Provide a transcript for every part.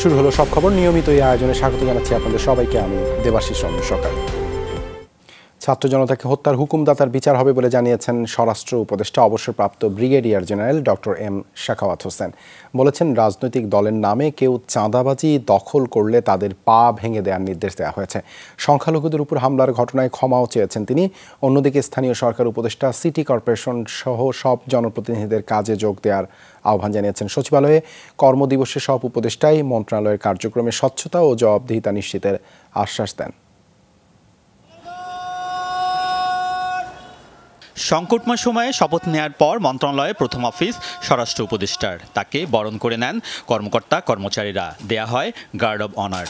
শুরু হলো সব খবর। নিয়মিত এই আয়োজনে স্বাগত জানাচ্ছি আপনাদের সবাইকে। আমি দেবাশিস চন্দ্র সরকার। ছাত্র জনতাকে হত্যার হুকুমদাতার বিচার হবে বলে জানিয়েছেন স্বরাষ্ট্র উপদেষ্টা অবসরপ্রাপ্ত brigadier general doctor M Sakhawat Hossain. বলেছেন, রাজনৈতিক দলের নামে কেউ চাঁদাবাজি দখল করলে তাদের পা ভেঙে দেওয়ার নির্দেশ দেওয়া হয়েছে। সংখ্যালঘুদের উপর হামলার ঘটনায় ক্ষমাও চেয়েছেন তিনি। অন্যদিকে স্থানীয় সরকার উপদেষ্টা সিটি কর্পোরেশন সহ সব জনপ্রতিনিধিদের কাজে যোগ দেওয়ার আহ্বান জানিয়েছেন। সচিবালয়ে কর্মদিবসে সব উপদেষ্টাই মন্ত্রণালয়ের কার্যক্রমে স্বচ্ছতা ও জবাবদিহিতা নিশ্চিতের আশ্বাস দেন। সংকটময় সময়ে শপথ নেয়ার পর মন্ত্রণালয়ে প্রথম অফিস স্বরাষ্ট্র উপদেষ্টার। তাকে বরণ করে নেন কর্মকর্তা কর্মচারীরা, দেয়া হয় গার্ড অব অনার।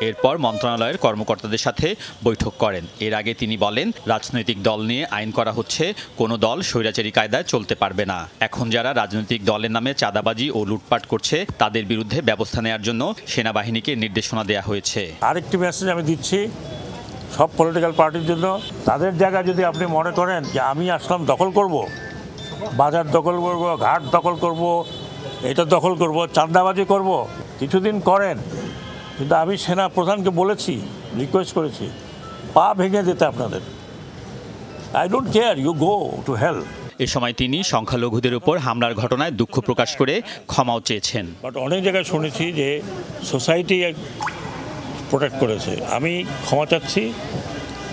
এরপর মন্ত্রণালয়ের কর্মকর্তাদের সাথে বৈঠক করেন। এর আগে তিনি বলেন, রাজনৈতিক দল নিয়ে আইন করা হচ্ছে, কোনো দল স্বৈরাচারী কায়দায় চলতে পারবে না। এখন যারা রাজনৈতিক দলের নামে চাঁদাবাজি ও লুটপাট করছে তাদের বিরুদ্ধে ব্যবস্থা নেওয়ার জন্য সেনাবাহিনীকে নির্দেশনা দেওয়া হয়েছে। আরেকটি মেসেজ আমি দিচ্ছি সব পলিটিক্যাল পার্টির জন্য, তাদের জায়গা যদি আপনি মনে করেন যে আমি আসলাম দখল করব, বাজার দখল করব, ঘাট দখল করব, এটা দখল করব, চাঁদাবাজি করব, কিছুদিন করেন, কিন্তু আমি সেনা প্রধানকে বলেছি, রিকোয়েস্ট করেছি, পা ভেঙে দিতে আপনাদের। I don't care, you go to hell. এ সময় তিনি সংখ্যালঘুদের উপর হামলার ঘটনায় দুঃখ প্রকাশ করে ক্ষমাও চেয়েছেন। বাট অনেক জায়গায় শুনেছি যে সোসাইটি প্রোটেক্ট করেছে। আমি ক্ষমা চাচ্ছি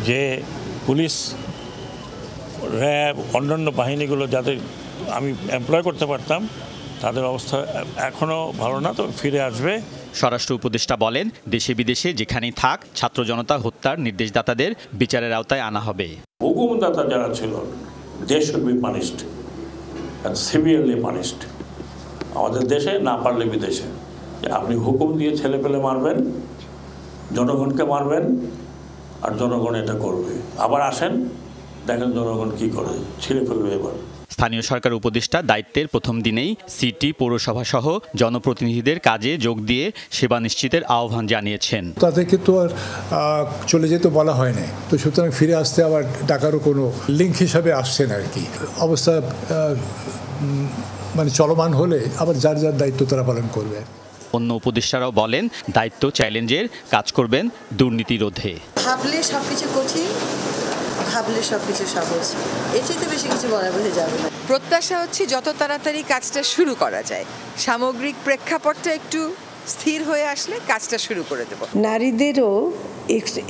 যে পুলিশ, র্যাব, অন্যান্য বাহিনীগুলো যাদের আমি এমপ্লয় করতে পারতাম তাদের অবস্থা এখনও ভালো না, তো ফিরে আসবে। স্বরাষ্ট্র উপদেষ্টা বলেন, দেশে বিদেশে যেখানেই থাক ছাত্র জনতা হত্যার নির্দেশদাতাদের বিচারের আওতায় আনা হবে। হুকুমদাতা যারা ছিল, they should be punished and severely punished. আমাদের দেশে না পারলে বিদেশে, আপনি হুকুম দিয়ে ছেলে পেলে মারবেন, জনগণকে মারবেন, আর জনগণ এটা করবে। আবার আসেন, দেখেন জনগণ কি করে, ছিঁড়ে ফেলবে। এবার স্থানীয় সরকার উপদেষ্টা দায়িত্বের প্রথম দিনেই সিটি, পৌরসভা সহ জনপ্রতিনিধিদের কাজে যোগ দিয়ে সেবা নিশ্চিতের আহ্বান জানিয়েছেন। তাদেরকে তো আর চলে যেতে বলা হয় না, তো সুতরাং ফিরে আসতে আবার ডাকারও কোনো লিঙ্ক হিসাবে আসছে না আর কি। অবস্থা মানে চলমান হলে আবার যার যার দায়িত্ব তারা পালন করবে। অন্য উপদেষ্টারাও বলেন, দায়িত্ব চ্যালেঞ্জের, কাজ করবেন দুর্নীতি রোধে। ভাবলে সবকিছু কঠিন, ভাবলে সবকিছু সহজ, এর চেয়ে বেশি কিছু বলা বোঝা যাবে না। প্রত্যাশা হচ্ছে যত তাড়াতাড়ি কাজটা শুরু করা যায়, সামগ্রিক প্রেক্ষাপটটা একটু স্থির হয়ে আসলে কাজটা শুরু করে দেব। নারীদেরও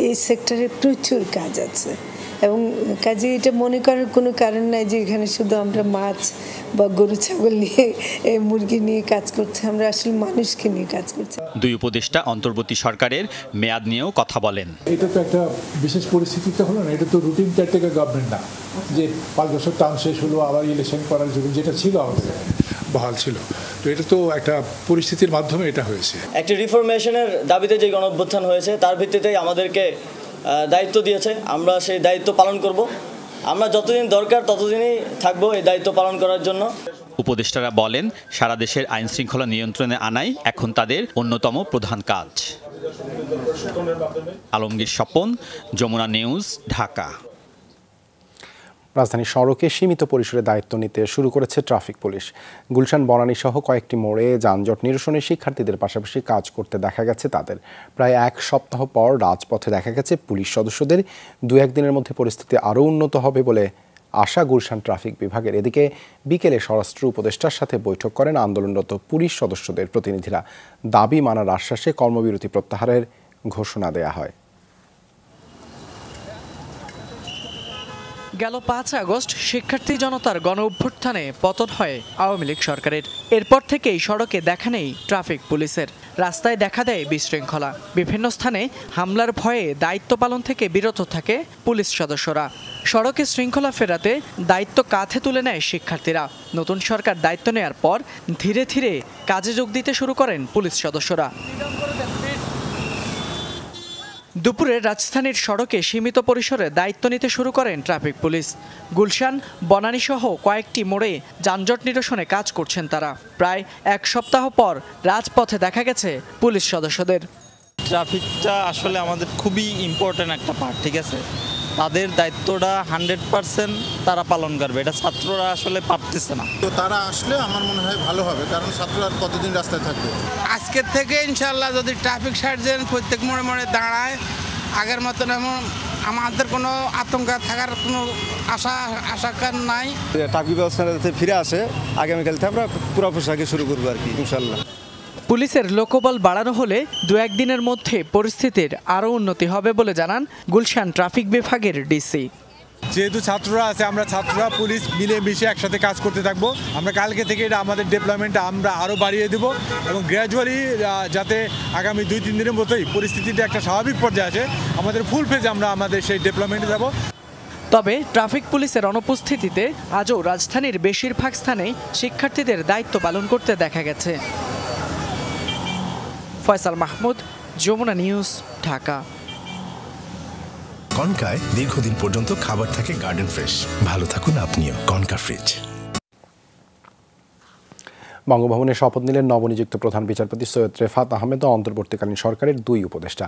এই সেক্টরে প্রচুর কাজ আছে এবং কাজে এটা মনে করার কোনো কারণ নাই যে এখানে শুধু আমরা মাছ বা গরু ছাগল নিয়ে, মুরগি নিয়ে কাজ করছি। আমরা আসলে মানুষকে নিয়ে কাজ করছি। দুই উপদেষ্টা অন্তর্বর্তী সরকারের মেয়াদ নিয়েও কথা বলেন। এটা তো একটা বিশেষ পরিস্থিতিতে হলো না, এটা তো রুটিন কেয়ারটেকার গভর্নমেন্ট না যে 5 বছর টার্ম শেষ হলো আবার ইলেকশন করার জন্য, যেটা ছিল আমাদের বহাল ছিল। তো এটা তো একটা পরিস্থিতির মাধ্যমে এটা হয়েছে। একটা রিফরমেশনের দাবিতে যে গণঅভ্যুত্থান হয়েছে তার ভিত্তিতেই আমাদেরকে দায়িত্ব দিয়েছে, আমরা সেই দায়িত্ব পালন করব। আমরা যতদিন দরকার ততদিনই থাকবো এই দায়িত্ব পালন করার জন্য। উপদেষ্টারা বলেন, সারা দেশের আইন শৃঙ্খলা নিয়ন্ত্রণে আনাই এখন তাদের অন্যতম প্রধান কাজ। আলমগীর স্বপন, যমুনা নিউজ, ঢাকা। রাজধানীর সড়কে সীমিত পরিসরে দায়িত্ব নিতে শুরু করেছে ট্রাফিক পুলিশ। গুলশান, বনানী সহ কয়েকটি মোড়ে যানজট নিরসনে শিক্ষার্থীদের পাশাপাশি কাজ করতে দেখা গেছে তাদের। প্রায় 1 সপ্তাহ পর রাজপথে দেখা গেছে পুলিশ সদস্যদের। 2-1 দিনের মধ্যে পরিস্থিতি আরও উন্নত হবে বলে আশা গুলশান ট্রাফিক বিভাগের। এদিকে বিকেলে স্বরাষ্ট্র উপদেষ্টার সাথে বৈঠক করেন আন্দোলনরত পুলিশ সদস্যদের প্রতিনিধিরা। দাবি মানার আশ্বাসে কর্মবিরতি প্রত্যাহারের ঘোষণা দেয়া হয়। গেল 5 আগস্ট শিক্ষার্থী জনতার গণ অভ্যুত্থানে পতন হয় আওয়ামী লীগ সরকারের। এরপর থেকেই সড়কে দেখা নেই ট্রাফিক পুলিশের। রাস্তায় দেখা দেয় বিশৃঙ্খলা। বিভিন্ন স্থানে হামলার ভয়ে দায়িত্ব পালন থেকে বিরত থাকে পুলিশ সদস্যরা। সড়কে শৃঙ্খলা ফেরাতে দায়িত্ব কাঁধে তুলে নেয় শিক্ষার্থীরা। নতুন সরকার দায়িত্ব নেয়ার পর ধীরে ধীরে কাজে যোগ দিতে শুরু করেন পুলিশ সদস্যরা। দুপুরে রাজধানীর সড়কে সীমিত পরিসরে দায়িত্ব নিতে শুরু করেন ট্রাফিক পুলিশ। গুলশান, বনানী সহ কয়েকটি মোড়ে যানজট নিরসনে কাজ করছেন তারা। প্রায় 1 সপ্তাহ পর রাজপথে দেখা গেছে পুলিশ সদস্যদের। ট্রাফিকটা আসলে আমাদের খুবই ইম্পর্টেন্ট একটা পার্ট, ঠিক আছে। তাদের দায়িত্বটা 100% তারা পালন করবে, এটা ছাত্ররা আসলে পারতেছে না। তো তারা আসলে আমার মনে হয় ভালো হবে, কারণ ছাত্ররা আর কতদিন রাস্তায় থাকবে। আজকের থেকে ইনশাল্লাহ যদি ট্রাফিক সার্জেন্ট প্রত্যেক মোড়ে মোড়ে দাঁড়ায়, আগের মতন এমন আমাদের কোনো আতঙ্ক থাকার কোনো আশঙ্কা নাই। ট্রাফিক ব্যবস্থা ফিরে আসে, আগামীকাল থেকে আমরা পুরো পোশাকে শুরু করবো আর কি ইনশাল্লাহ। পুলিশের লোকবল বাড়ানো হলে 2-1 দিনের মধ্যে পরিস্থিতির আরও উন্নতি হবে বলে জানান গুলশান ট্রাফিক বিভাগের ডিসি। যেহেতু ছাত্ররা আছে, আমরা ছাত্ররা পুলিশ মিলে মিশে একসাথে কাজ করতে থাকবো। আমরা কালকে থেকে এটা আমাদের ডেভেলপমেন্টটা আমরা আরও বাড়িয়ে দেবো এবং গ্র্যাজুয়ালি যাতে আগামী 2-3 দিনের মতোই পরিস্থিতিটা একটা স্বাভাবিক পর্যায়ে আছে, আমাদের ফুল ফেজে আমরা আমাদের সেই ডেভেলপমেন্টে যাব। তবে ট্রাফিক পুলিশের অনুপস্থিতিতে আজও রাজধানীর বেশিরভাগ স্থানে শিক্ষার্থীদের দায়িত্ব পালন করতে দেখা গেছে। ফয়সাল মাহমুদ, যমুনা নিউজ, ঢাকা। কনকায় দীর্ঘদিন পর্যন্ত খাবার থাকে গার্ডেন ফ্রেশ। ভালো থাকুন আপনিও। Konka fridge. বঙ্গভবনে শপথ নিলেন নবনিযুক্ত প্রধান বিচারপতি সৈয়দ রেফাত আহমেদ ও অন্তর্বর্তীকালীন সরকারের 2 উপদেষ্টা।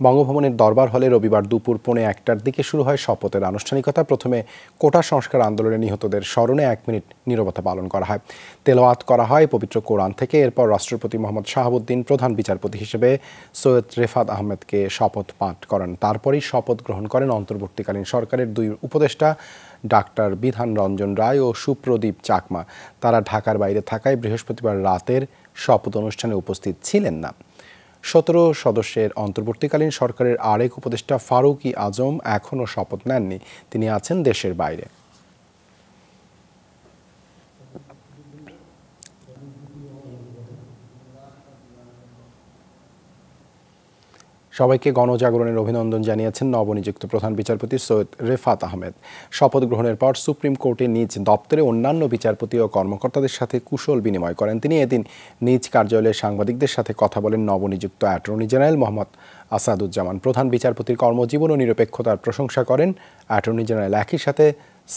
বঙ্গভবনের দরবার হলে রবিবার দুপুর 1:45টার দিকে শুরু হয় শপথের আনুষ্ঠানিকতা। প্রথমে কোটা সংস্কার আন্দোলনে নিহতদের স্মরণে 1 মিনিট নীরবতা পালন করা হয়, তেলাওয়াত করা হয় পবিত্র কোরআন থেকে। এরপর রাষ্ট্রপতি মোহাম্মদ শাহাবুদ্দিন প্রধান বিচারপতি হিসেবে সৈয়দ রেফাত আহমেদকে শপথ পাঠ করেন। তারপরই শপথ গ্রহণ করেন অন্তর্বর্তীকালীন সরকারের 2 উপদেষ্টা ডাক্তার বিধান রঞ্জন রায় ও সুপ্রদীপ চাকমা। তারা ঢাকার বাইরে থাকায় বৃহস্পতিবার রাতের শপথ অনুষ্ঠানে উপস্থিত ছিলেন না। 17 সদস্যের অন্তর্বর্তীকালীন সরকারের আরেক উপদেষ্টা ফারুক-ই আজম এখনও শপথ নেননি, তিনি আছেন দেশের বাইরে। সবাইকে গণজাগরণের অভিনন্দন জানিয়েছেন নবনিযুক্ত প্রধান বিচারপতি সৈয়দ রেফাত আহমেদ। শপথ গ্রহণের পর সুপ্রিম কোর্টে নিজ দপ্তরে অন্যান্য বিচারপতি ও কর্মকর্তাদের সাথে কুশল বিনিময় করেন তিনি। এদিন নিজ কার্যালয়ে সাংবাদিকদের সাথে কথা বলেন নবনিযুক্ত অ্যাটর্নি জেনারেল মোহাম্মদ আসাদুজ্জামান। প্রধান বিচারপতির কর্মজীবন ও নিরপেক্ষতার প্রশংসা করেন অ্যাটর্নি জেনারেল। একই সাথে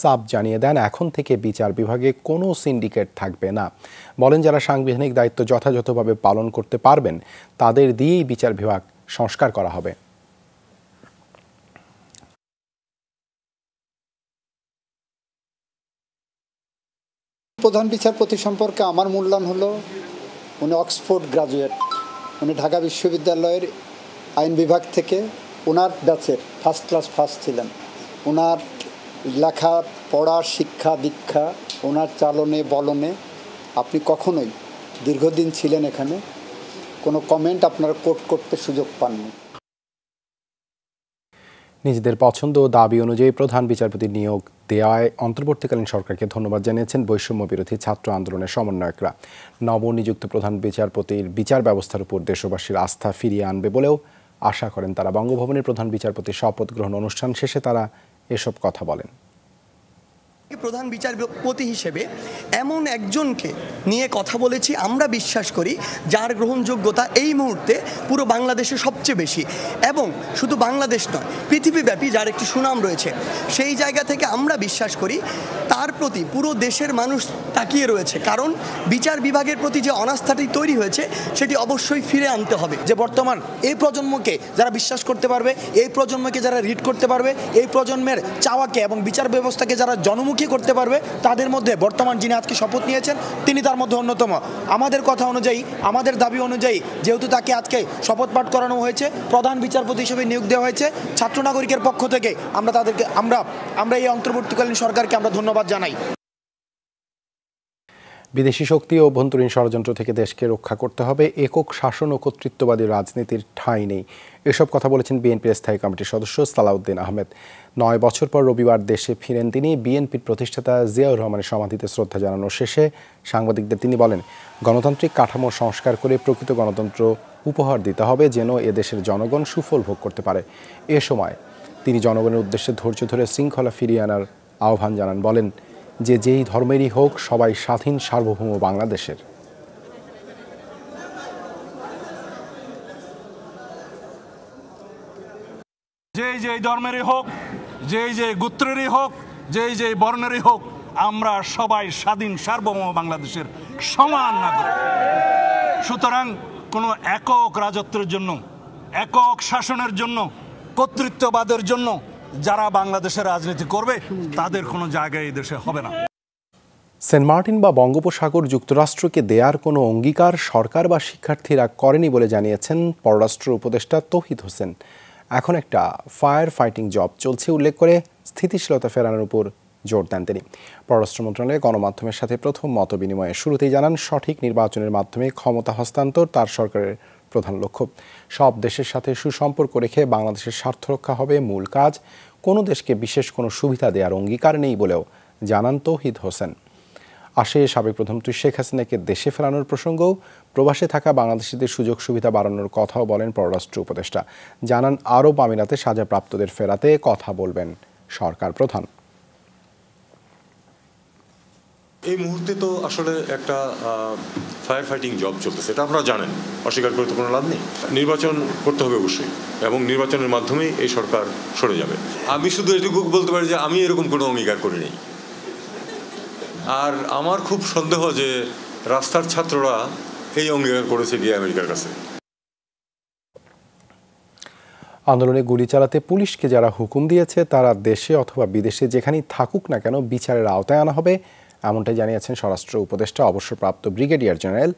সাব জানিয়ে দেন এখন থেকে বিচার বিভাগে কোনো সিন্ডিকেট থাকবে না। বলেন যারা সাংবিধানিক দায়িত্ব যথাযথভাবে পালন করতে পারবেন তাদের দিয়েই বিচার বিভাগ সংস্কার করা হবে। প্রধান বিচারপতি সম্পর্কে আমার মূল্যায়ন হলো উনি অক্সফোর্ড গ্রাজুয়েট, উনি ঢাকা বিশ্ববিদ্যালয়ের আইন বিভাগ থেকে ওনার ব্যাচের ফার্স্ট ক্লাস ফার্স্ট ছিলেন। ওনার লেখা পড়া শিক্ষা দীক্ষা ওনার চালনে বলনে আপনি কখনোই দীর্ঘদিন ছিলেন এখানে, কোনো কমেন্ট আপনারা কোট করতে সুযোগ পাননি। নিজেদের পছন্দ ও দাবি অনুযায়ী প্রধান বিচারপতি নিয়োগ দেওয়ায় অন্তর্বর্তীকালীন সরকারকে ধন্যবাদ জানিয়েছেন বৈষম্য বিরোধী ছাত্র আন্দোলনের সমন্বয়করা। নবনিযুক্ত প্রধান বিচারপতির বিচার ব্যবস্থার উপর দেশবাসীর আস্থা ফিরিয়ে আনবে বলেও আশা করেন তারা। বঙ্গভবনের প্রধান বিচারপতির শপথ গ্রহণ অনুষ্ঠান শেষে তারা এসব কথা বলেন। প্রধান বিচারপতি হিসেবে এমন একজনকে নিয়ে কথা বলেছি আমরা বিশ্বাস করি যার গ্রহণযোগ্যতা এই মুহূর্তে পুরো বাংলাদেশে সবচেয়ে বেশি, এবং শুধু বাংলাদেশ নয় পৃথিবীব্যাপী যার একটি সুনাম রয়েছে। সেই জায়গা থেকে আমরা বিশ্বাস করি তার প্রতি পুরো দেশের মানুষ তাকিয়ে রয়েছে, কারণ বিচার বিভাগের প্রতি যে অনাস্থাটি তৈরি হয়েছে সেটি অবশ্যই ফিরে আনতে হবে। যে বর্তমান এই প্রজন্মকে যারা বিশ্বাস করতে পারবে, এই প্রজন্মকে যারা রিড করতে পারবে, এই প্রজন্মের চাওয়াকে এবং বিচার ব্যবস্থাকে যারা জনমুখী করতে পারবে, তাদের মধ্যে বর্তমান যিনি আজকে শপথ নিয়েছেন তিনি তার মধ্যে অন্যতম। আমাদের কথা অনুযায়ী, আমাদের দাবি অনুযায়ী যেহেতু তাকে আজকে শপথ পাঠ করানো হয়েছে, প্রধান বিচারপতি হিসেবে নিয়োগ দেওয়া হয়েছে, ছাত্র নাগরিকের পক্ষ থেকে আমরা তাদেরকে আমরা এই অন্তর্বর্তীকালীন সরকারকে আমরা ধন্যবাদ জানাই। বিদেশি শক্তি ও অভ্যন্তরীণ ষড়যন্ত্র থেকে দেশকে রক্ষা করতে হবে, একক শাসন ও কর্তৃত্ববাদী রাজনীতির ঠাঁই নেই, এসব কথা বলেছেন বিএনপির স্থায়ী কমিটির সদস্য সালাউদ্দিন আহমেদ। 9 বছর পর রবিবার দেশে ফিরেন তিনি। বিএনপির প্রতিষ্ঠাতা জিয়াউর রহমানের সমাধিতে শ্রদ্ধা জানানোর শেষে সাংবাদিকদের তিনি বলেন, গণতান্ত্রিক কাঠামো সংস্কার করে প্রকৃত গণতন্ত্র উপহার দিতে হবে যেন এদেশের জনগণ সুফল ভোগ করতে পারে। এ সময় তিনি জনগণের উদ্দেশ্যে ধৈর্য ধরে শৃঙ্খলা ফিরিয়ে আনার আহ্বান জানান। বলেন যে যেই ধর্মেরই হোক সবাই স্বাধীন সার্বভৌম বাংলাদেশের। যেই ধর্মেরই হোক, যেই গোত্রেরই হোক, যেই বর্ণেরই হোক, আমরা সবাই স্বাধীন সার্বভৌম বাংলাদেশের সমান নাগরিক। সুতরাং কোনো একক রাজত্বের জন্য, একক শাসনের জন্য, কর্তৃত্ববাদের জন্য যারা বাংলাদেশের রাজনীতি করবে তাদের কোনো জায়গায় এই দেশে হবে না। সেন্ট মার্টিন বা বঙ্গোপসাগর যুক্তরাষ্ট্রকে দেয়ার কোনো অঙ্গীকার সরকার বা শিক্ষার্থীরা করেনি বলে জানিয়েছেন পররাষ্ট্র উপদেষ্টা তৌহিদ হোসেন। এখন একটা ফায়ার ফাইটিং জব চলছে উল্লেখ করে স্থিতিশীলতা ফেরানোর উপর জোর দেন তিনি। পররাষ্ট্র মন্ত্রণালয়ে গণমাধ্যমের সাথে প্রথম মতবিনিময়ে শুরুতেই জানান, সঠিক নির্বাচনের মাধ্যমে ক্ষমতা হস্তান্তর তার সরকারের প্রধান লক্ষ্য। সব দেশের সাথে সুসম্পর্ক রেখে বাংলাদেশের স্বার্থ রক্ষা হবে মূল কাজ। কোনো দেশকে বিশেষ কোনো সুবিধা দেওয়ার অঙ্গীকার নেই বলেও জানান তৌহিদ হোসেন। আসে সাবেক প্রধানমন্ত্রী শেখ হাসিনাকে দেশে ফেরানোর প্রসঙ্গও। প্রবাসে থাকা বাংলাদেশিদের সুযোগ সুবিধা বাড়ানোর কথাও বলেন পররাষ্ট্র উপদেষ্টা। জানান, আরব আমিরাতে সাজাপ্রাপ্তদের ফেরাতে কথা বলবেন সরকার প্রধান। এই মুহূর্তে তো আসলে একটা ফায়ার ফাইটিং জব চলতেছে, এটা আপনারা জানেন, অস্বীকার করে তো কোনো লাভ নেই। নির্বাচন করতে হবে অবশ্যই, এবং নির্বাচনের মাধ্যমেই এই সরকার সরে যাবে। আমি শুধু এটুকু বলতে পারি যে আমি এরকম কোনো অঙ্গীকার করিনি। আর আমার খুব সন্দেহ যে রাস্তার ছাত্ররা এই অঙ্গীকার করেছে গিয়ে আমেরিকার কাছে। আন্দোলনে গুলি চালাতে পুলিশকে যারা হুকুম দিয়েছে তারা দেশে অথবা বিদেশে যেখানেই থাকুক না কেন বিচারের আওতায় আনা হবে, এমনটাই জানিয়েছেন স্বরাষ্ট্র উপদেষ্টা অবসরপ্রাপ্ত brigadier general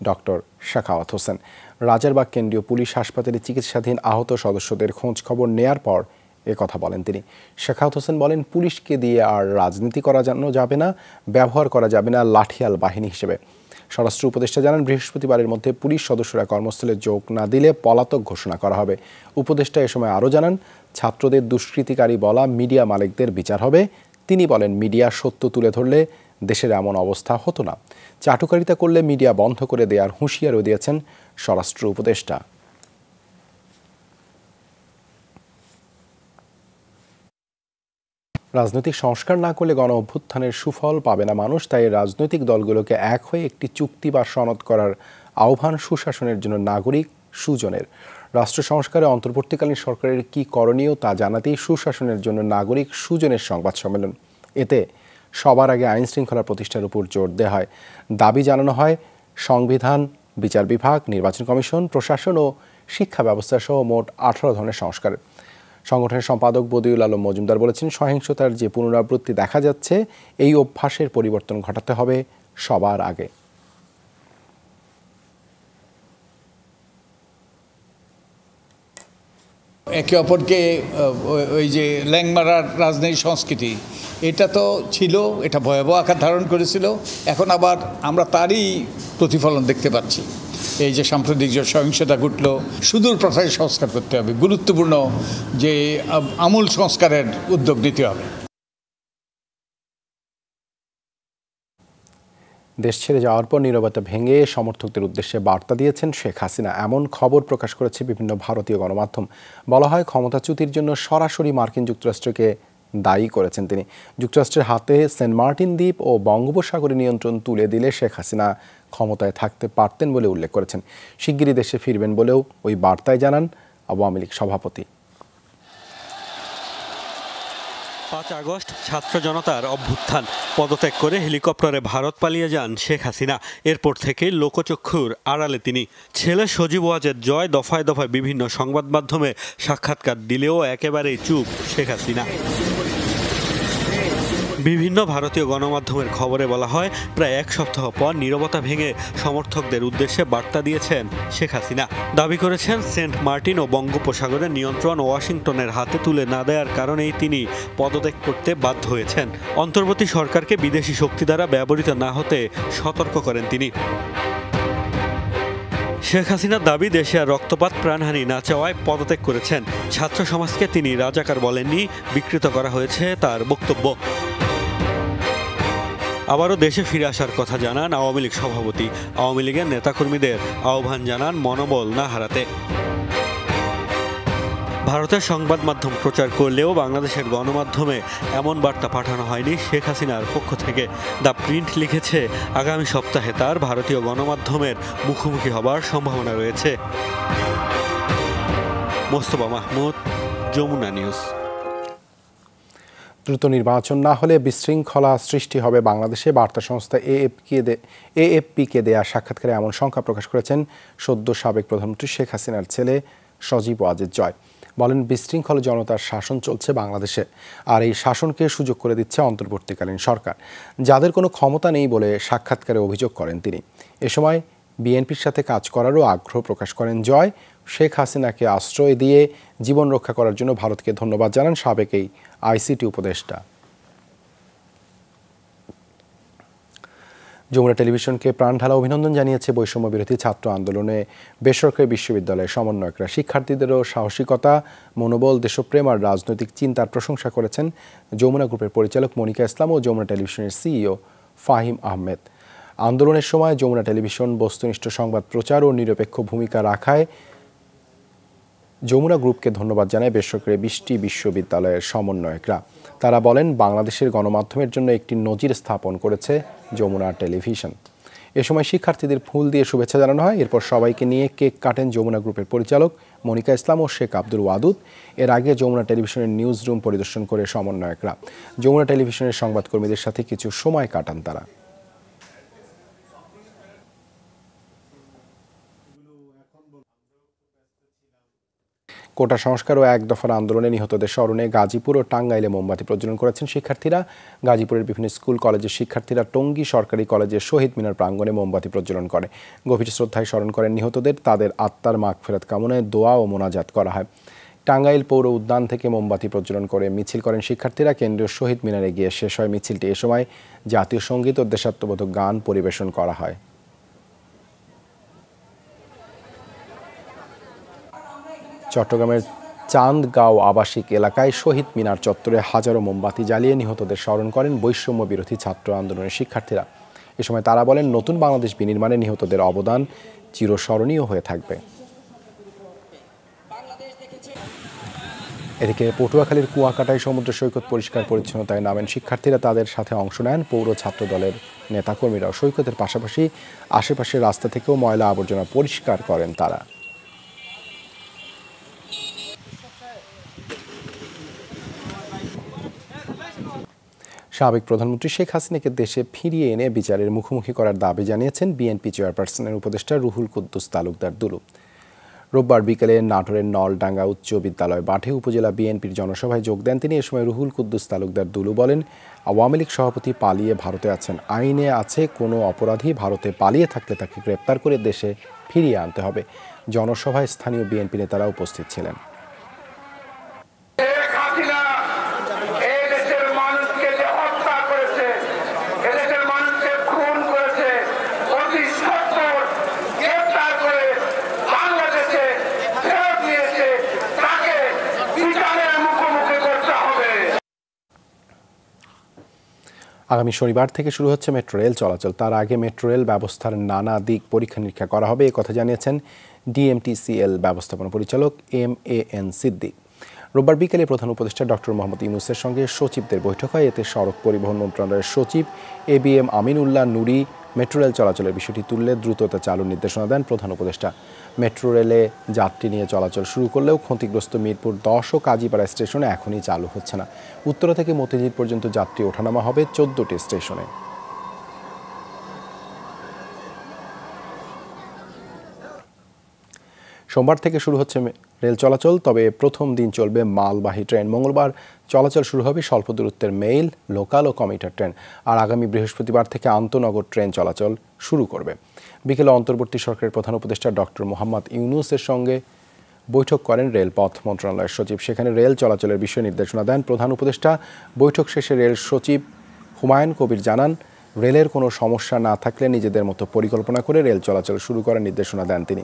doctor Shakhawat Hossain. Rajarbagh কেন্দ্রীয় পুলিশ হাসপাতালে চিকিৎসাধীন আহত সদস্যদের খোঁজ খবর নেয়ার পর কথা বলেন তিনি। শাখাওয়াত হোসেন বলেন, পুলিশকে দিয়ে আর রাজনীতি করা যাবে না, ব্যবহার করা যাবে না লাঠিয়াল বাহিনী হিসেবে। স্বরাষ্ট্র উপদেষ্টা জানান, বৃহস্পতিবারের মধ্যে পুলিশ সদস্যরা কর্মস্থলে যোগ না দিলে পলাতক ঘোষণা করা হবে। উপদেষ্টা এ সময় আরও জানান, ছাত্রদের দুষ্কৃতিকারী বলা মিডিয়া মালিকদের বিচার হবে। তিনি বলেন, মিডিয়া সত্য তুলে ধরলে দেশের এমন অবস্থা হতো না। চাটুকারিতা করলে মিডিয়া বন্ধ করে দেওয়ার হুঁশিয়ারও দিয়েছেন স্বরাষ্ট্র উপদেষ্টা। রাজনৈতিক সংস্কার না করলে গণ অভ্যুত্থানের সুফল পাবে না মানুষ। তাই রাজনৈতিক দলগুলোকে এক হয়ে একটি চুক্তি বা সনদ করার আহ্বান সুশাসনের জন্য নাগরিক সুজনের। রাষ্ট্র সংস্কারে অন্তর্বর্তীকালীন সরকারের কি করণীয় তা জানাতেই সুশাসনের জন্য নাগরিক সুজনের সংবাদ সম্মেলন। এতে সবার আগে আইন শৃঙ্খলা প্রতিষ্ঠার উপর জোর দেওয়া হয়। দাবি জানানো হয় সংবিধান, বিচার বিভাগ, নির্বাচন কমিশন, প্রশাসন ও শিক্ষা ব্যবস্থা সহ মোট 18 ধরনের সংস্কার। সংগঠনের সম্পাদক বদিউল আলম মজুমদার বলেছেন, সহিংসতার যে পুনরাবৃত্তি দেখা যাচ্ছে এই অভ্যাসের পরিবর্তন ঘটাতে হবে সবার আগে। একে অপরকে ওই যে ল্যাংমারার রাজনৈতিক সংস্কৃতি, এটা তো ছিল, এটা ভয়াবহ আকার ধারণ করেছিল। এখন আবার আমরা তারই প্রতিফলন দেখতে পাচ্ছি। এই যে সাম্প্রতিক যে সহিংসতা ঘটল, সুদূর প্রসারী সংস্কার করতে হবে, গুরুত্বপূর্ণ যে আমূল সংস্কারের উদ্যোগ নিতে হবে। দেশ ছেড়ে যাওয়ার পর নীরবতা ভেঙে সমর্থকদের উদ্দেশ্যে বার্তা দিয়েছেন শেখ হাসিনা, এমন খবর প্রকাশ করেছে বিভিন্ন ভারতীয় গণমাধ্যম। বলা হয়, ক্ষমতাচ্যুতির জন্য সরাসরি মার্কিন যুক্তরাষ্ট্রকে দায়ী করেছেন তিনি। যুক্তরাষ্ট্রের হাতে সেন্ট মার্টিন দ্বীপ ও বঙ্গোপসাগরের নিয়ন্ত্রণ তুলে দিলে শেখ হাসিনা ক্ষমতায় থাকতে পারতেন বলে উল্লেখ করেছেন। শিগগিরই দেশে ফিরবেন বলেও ওই বার্তায় জানান আওয়ামী লীগ সভাপতি। 5 আগস্ট ছাত্র জনতার অভ্যুত্থান, পদত্যাগ করে হেলিকপ্টারে ভারত পালিয়ে যান শেখ হাসিনা। এরপর থেকে লোকচক্ষুর আড়ালে তিনি। ছেলে সজীব ওয়াজেদ জয় দফায় দফায় বিভিন্ন সংবাদ মাধ্যমে সাক্ষাৎকার দিলেও একেবারেই চুপ শেখ হাসিনা। বিভিন্ন ভারতীয় গণমাধ্যমের খবরে বলা হয়, প্রায় 1 সপ্তাহ পর নীরবতা ভেঙে সমর্থকদের উদ্দেশ্যে বার্তা দিয়েছেন শেখ হাসিনা। দাবি করেছেন, সেন্ট মার্টিন ও বঙ্গোপসাগরের নিয়ন্ত্রণ ওয়াশিংটনের হাতে তুলে না দেওয়ার কারণেই তিনি পদত্যাগ করতে বাধ্য হয়েছেন। অন্তর্বর্তী সরকারকে বিদেশি শক্তি দ্বারা ব্যবহৃত না হতে সতর্ক করেন তিনি। শেখ হাসিনার দাবি, দেশে আর রক্তপাত প্রাণহানি না চাওয়ায় পদত্যাগ করেছেন। ছাত্র সমাজকে তিনি রাজাকার বলেননি, বিকৃত করা হয়েছে তার বক্তব্য। আবারও দেশে ফিরে আসার কথা জানান আওয়ামী লীগ সভাপতি। আওয়ামী লীগের নেতাকর্মীদের আহ্বান জানান মনোবল না হারাতে। ভারতের সংবাদ মাধ্যম প্রচার করলেও বাংলাদেশের গণমাধ্যমে এমন বার্তা পাঠানো হয়নি শেখ হাসিনার পক্ষ থেকে। দ্য প্রিন্ট লিখেছে, আগামী সপ্তাহে তার ভারতীয় গণমাধ্যমের মুখোমুখি হবার সম্ভাবনা রয়েছে। মোস্তফা মাহমুদ, যমুনা নিউজ। দ্রুত নির্বাচন না হলে বিশৃঙ্খলা সৃষ্টি হবে বাংলাদেশে, বার্তা সংস্থা এএফপিকে দেয়া সাক্ষাৎকারে এমন শঙ্কা প্রকাশ করেছেন সদ্য সাবেক প্রধানমন্ত্রী শেখ হাসিনার ছেলে সজীব ওয়াজেদ জয়। বলেন বিশৃঙ্খল জনতার শাসন চলছে বাংলাদেশে, আর এই শাসনকে সুযোগ করে দিচ্ছে অন্তর্বর্তীকালীন সরকার, যাদের কোনো ক্ষমতা নেই বলে সাক্ষাৎকারে অভিযোগ করেন তিনি। এ সময় বিএনপির সাথে কাজ করারও আগ্রহ প্রকাশ করেন জয়। শেখ হাসিনাকে আশ্রয় দিয়ে জীবন রক্ষা করার জন্য ভারতকে ধন্যবাদ জানান সাবেক এই আইসিটি উপদেষ্টা। যমুনা টেলিভিশনকে প্রাণঢালা অভিনন্দন জানিয়েছে বৈষম্য বিরোধী ছাত্র আন্দোলনে বেসরকারি বিশ্ববিদ্যালয়ের সমন্বয়করা। শিক্ষার্থীদেরও সাহসিকতা, মনোবল, দেশপ্রেম আর রাজনৈতিক চিন্তার প্রশংসা করেছেন যমুনা গ্রুপের পরিচালক মনিকা ইসলাম ও যমুনা টেলিভিশনের সিইও ফাহিম আহমেদ। আন্দোলনের সময় যমুনা টেলিভিশন বস্তুনিষ্ঠ সংবাদ প্রচার ও নিরপেক্ষ ভূমিকা রাখায় যমুনা গ্রুপকে ধন্যবাদ জানায় বেসরকারি 20টি বিশ্ববিদ্যালয়ের সমন্বয়করা। তারা বলেন, বাংলাদেশের গণমাধ্যমের জন্য একটি নজির স্থাপন করেছে যমুনা টেলিভিশন। এ সময় শিক্ষার্থীদের ফুল দিয়ে শুভেচ্ছা জানানো হয়। এরপর সবাইকে নিয়ে কেক কাটেন যমুনা গ্রুপের পরিচালক মনিকা ইসলাম ও শেখ আব্দুল ওয়াদুদ। এর আগে যমুনা টেলিভিশনের নিউজ রুম পরিদর্শন করে সমন্বয়করা যমুনা টেলিভিশনের সংবাদকর্মীদের সাথে কিছু সময় কাটান তারা। কোটা সংস্কার ও এক দফার আন্দোলনে নিহতদের স্মরণে গাজীপুর ও টাঙ্গাইলে মোমবাতি প্রজ্বলন করেছেন শিক্ষার্থীরা। গাজীপুরের বিভিন্ন স্কুল কলেজের শিক্ষার্থীরা টঙ্গী সরকারি কলেজের শহীদ মিনার প্রাঙ্গণে মোমবাতি প্রজ্বলন করে গভীর শ্রদ্ধায় স্মরণ করেন নিহতদের। তাদের আত্মার মাগফিরাত কামনায় দোয়া ও মোনাজাত করা হয়। টাঙ্গাইল পৌর উদ্যান থেকে মোমবাতি প্রজ্বলন করে মিছিল করেন শিক্ষার্থীরা। কেন্দ্রীয় শহীদ মিনারে গিয়ে শেষ হয় মিছিলটি। এ সময় জাতীয় সঙ্গীত ও দেশাত্মবোধক গান পরিবেশন করা হয়। চট্টগ্রামের চান্দগাঁও আবাসিক এলাকায় শহীদ মিনার চত্বরে হাজারো মোমবাতি জ্বালিয়ে নিহতদের স্মরণ করেন বৈষম্য বিরোধী ছাত্র আন্দোলনের শিক্ষার্থীরা। এ সময় তারা বলেন, নতুন বাংলাদেশ বিনির্মাণে নিহতদের অবদান চিরস্মরণীয় হয়ে থাকবে। এদিকে পটুয়াখালীর কুয়াকাটায় সমুদ্র সৈকত পরিষ্কার পরিচ্ছন্নতায় নামেন শিক্ষার্থীরা। তাদের সাথে অংশ নেন পৌর ছাত্র দলের নেতাকর্মীরাও। সৈকতের পাশাপাশি আশেপাশের রাস্তা থেকেও ময়লা আবর্জনা পরিষ্কার করেন তারা। সাবেক প্রধানমন্ত্রী শেখ হাসিনাকে দেশে ফিরিয়ে এনে বিচারের মুখোমুখি করার দাবি জানিয়েছেন বিএনপি চেয়ারপারসনের উপদেষ্টা রুহুল কুদ্দুস তালুকদার দুলু। রোববার বিকেলে নাটোরের নলডাঙ্গা উচ্চ বিদ্যালয় মাঠে উপজেলা বিএনপির জনসভায় যোগ দেন তিনি। এ সময় রুহুল কুদ্দুস তালুকদার দুলু বলেন, আওয়ামী লীগ সভাপতি পালিয়ে ভারতে আছেন। আইনে আছে, কোনো অপরাধী ভারতে পালিয়ে থাকলে তাকে গ্রেপ্তার করে দেশে ফিরিয়ে আনতে হবে। জনসভায় স্থানীয় বিএনপি নেতারা উপস্থিত ছিলেন। আগামী শনিবার থেকে শুরু হচ্ছে মেট্রো রেল চলাচল। তার আগে মেট্রো রেল ব্যবস্থার নানা দিক পরীক্ষা নিরীক্ষা করা হবে, এ কথা জানিয়েছেন ডিএমটিসিএল ব্যবস্থাপনা পরিচালক MAN সিদ্দিক। রোববার বিকেলে প্রধান উপদেষ্টা ডক্টর মোহাম্মদ ইউনূসের সঙ্গে সচিবদের বৈঠক হয়। এতে সড়ক পরিবহন মন্ত্রণালয়ের সচিব ABM আমিনুল্লাহ নুরি মেট্রো রেল চলাচলের বিষয়টি তুললে দ্রুততা চালুর নির্দেশনা দেন প্রধান উপদেষ্টা। মেট্রো রেলে যাত্রী নিয়ে চলাচল শুরু করলেও ক্ষতিগ্রস্ত মিরপুর 10 ও কাজীপাড়া স্টেশনে এখনই চালু হচ্ছে না। উত্তরা থেকে মতিঝিল পর্যন্ত যাত্রী ওঠানামা হবে 14টি স্টেশনে। সোমবার থেকে শুরু হচ্ছে রেল চলাচল, তবে প্রথম দিন চলবে মালবাহী ট্রেন। মঙ্গলবার চলাচল শুরু হবে স্বল্প দূরত্বের মেইল, লোকাল ও কমিউটার ট্রেন। আর আগামী বৃহস্পতিবার থেকে আন্তনগর ট্রেন চলাচল শুরু করবে। বিকেলে অন্তর্বর্তী সরকারের প্রধান উপদেষ্টা ডক্টর মোহাম্মদ ইউনূসের সঙ্গে বৈঠক করেন রেলপথ মন্ত্রণালয়ের সচিব। সেখানে রেল চলাচলের বিষয়ে নির্দেশনা দেন প্রধান উপদেষ্টা। বৈঠক শেষে রেল সচিব হুমায়ুন কবির জানান, রেলের কোনো সমস্যা না থাকলে নিজেদের মতো পরিকল্পনা করে রেল চলাচল শুরু করার নির্দেশনা দেন তিনি।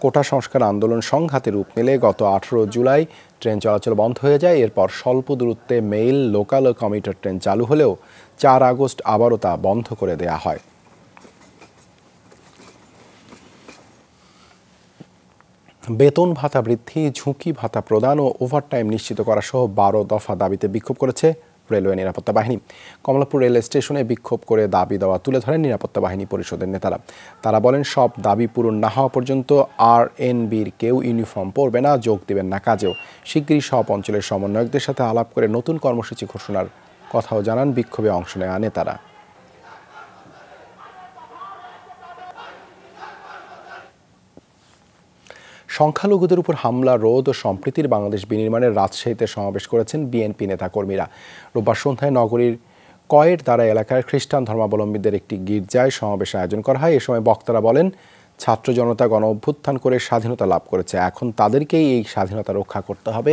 কোটা সংস্কার আন্দোলন সংঘাতে রূপ নিলে গত 18 জুলাই ট্রেন চলাচল বন্ধ হয়ে যায়। এরপর স্বল্প দূরত্বে মেইল, লোকাল ও কমিউটার ট্রেন চালু হলেও 4 আগস্ট আবারও তা বন্ধ করে দেয়া হয়। বেতন ভাতা বৃদ্ধি, ঝুঁকি ভাতা প্রদান ও ওভারটাইম নিশ্চিত করা সহ 12 দফা দাবিতে বিক্ষোভ করেছে রেলওয়ে নিরাপত্তা বাহিনী। কমলাপুর রেল স্টেশনে বিক্ষোভ করে দাবি দেওয়া তুলে ধরেন নিরাপত্তা বাহিনী পরিষদের নেতারা। তারা বলেন, সব দাবি পূরণ না হওয়া পর্যন্ত RNBর কেউ ইউনিফর্ম পরবে না, যোগ দেবেন না কাজেও। শিগগিরই সব অঞ্চলের সমন্বয়কদের সাথে আলাপ করে নতুন কর্মসূচি ঘোষণার কথাও জানান বিক্ষোভে অংশ নেওয়া নেতারা। সংখ্যালঘুদের উপর হামলা রোধ ও সম্প্রীতির বাংলাদেশ বিনির্মাণের রাজশাহীতে সমাবেশ করেছেন বিএনপি নেতাকর্মীরা। রোববার সন্ধ্যায় নগরীর কয়ের দ্বারা এলাকার খ্রিস্টান ধর্মাবলম্বীদের একটি গির্জায় সমাবেশ আয়োজন করা হয়। এ সময় বক্তারা বলেন, ছাত্র জনতা গণ অভ্যুত্থান করে স্বাধীনতা লাভ করেছে, এখন তাদেরকেই এই স্বাধীনতা রক্ষা করতে হবে।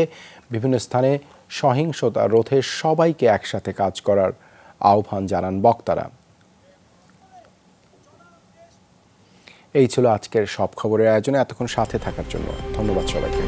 বিভিন্ন স্থানে সহিংসতা রোধে সবাইকে একসাথে কাজ করার আহ্বান জানান বক্তারা। এই ছিল আজকের সব খবরের আয়োজনে। এতক্ষণ সাথে থাকার জন্য ধন্যবাদ সবাইকে।